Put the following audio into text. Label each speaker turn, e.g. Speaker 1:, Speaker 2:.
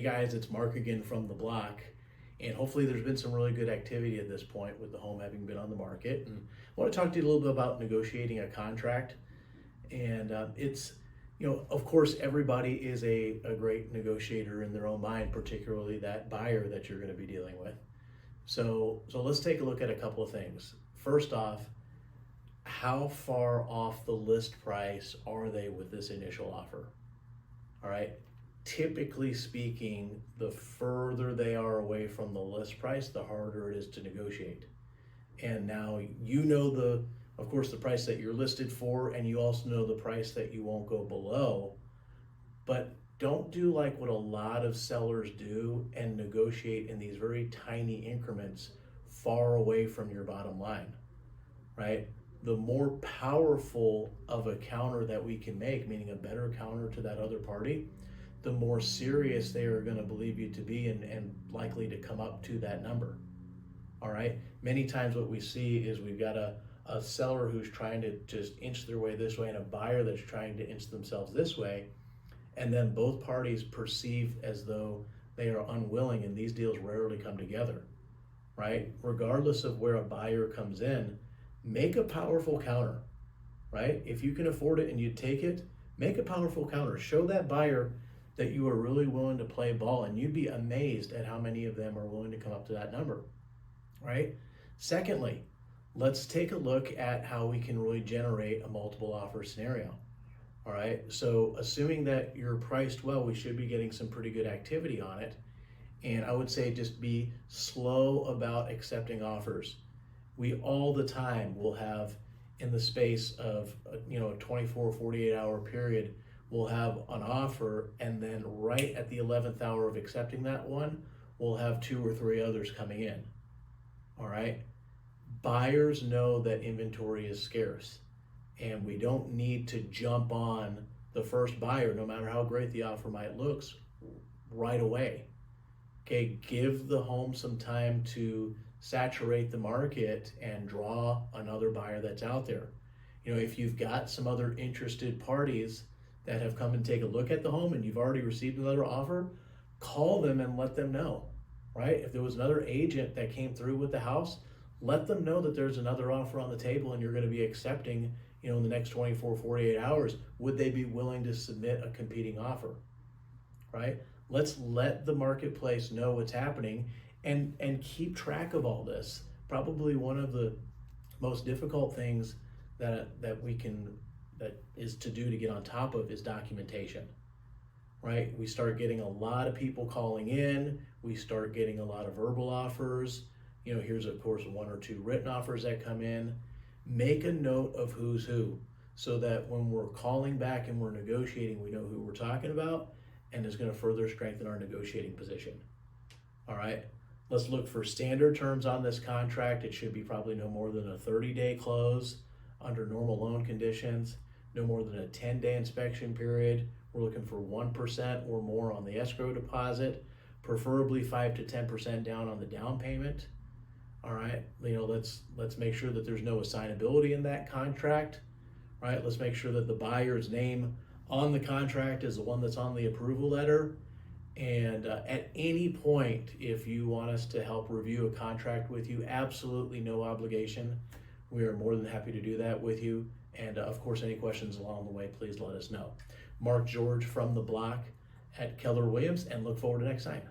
Speaker 1: guys, it's Mark again from the block. And hopefully there's been some really good activity at this point with the home having been on the market. And I want to talk to you a little bit about negotiating a contract. And of course, everybody is a great negotiator in their own mind, particularly that buyer that you're going to be dealing with. So let's take a look at a couple of things. First off, how far off the list price are they with this initial offer? All right. Typically speaking, the further they are away from the list price, the harder it is to negotiate. And now of course, the price that you're listed for, and you also know the price that you won't go below. But don't do like what a lot of sellers do and negotiate in these very tiny increments far away from your bottom line, right? The more powerful of a counter that we can make, meaning a better counter to that other party, the more serious they are going to believe you to be and likely to come up to that number. All right. Many times what we see is we've got a seller who's trying to just inch their way this way and a buyer that's trying to inch themselves this way. And then both parties perceive as though they are unwilling, and these deals rarely come together, right? Regardless of where a buyer comes in, make a powerful counter, right? If you can afford it and you take it, make a powerful counter. Show that buyer that you are really willing to play ball, and you'd be amazed at how many of them are willing to come up to that number, right? Secondly, let's take a look at how we can really generate a multiple offer scenario. All right, so assuming that you're priced well, we should be getting some pretty good activity on it. And I would say just be slow about accepting offers. We all the time will have, in the space of a 24, 48 hour period, we'll have an offer, and then right at the 11th hour of accepting that one, we'll have 2 or 3 others coming in. All right. Buyers know that inventory is scarce, and we don't need to jump on the first buyer, no matter how great the offer might look, right away. Okay. Give the home some time to saturate the market and draw another buyer that's out there. If you've got some other interested parties that have come and take a look at the home and you've already received another offer, call them and let them know, right? If there was another agent that came through with the house, let them know that there's another offer on the table and you're going to be accepting, in the next 24, 48 hours. Would they be willing to submit a competing offer, right? Let's let the marketplace know what's happening and keep track of all this. Probably one of the most difficult things that is to do to get on top of is documentation, right? We start getting a lot of people calling in. We start getting a lot of verbal offers. Here's of course 1 or 2 written offers that come in. Make a note of who's who so that when we're calling back and we're negotiating, we know who we're talking about, and it's going to further strengthen our negotiating position. All right. Let's look for standard terms on this contract. It should be probably no more than a 30-day close under normal loan conditions, no more than a 10-day inspection period. We're looking for 1% or more on the escrow deposit, preferably 5 to 10% down on the down payment. All right, let's make sure that there's no assignability in that contract. Right, let's make sure that the buyer's name on the contract is the one that's on the approval letter. And at any point, if you want us to help review a contract with you, absolutely no obligation. We are more than happy to do that with you. And of course, any questions along the way, please let us know. Mark George from the block at Keller Williams, and look forward to next time.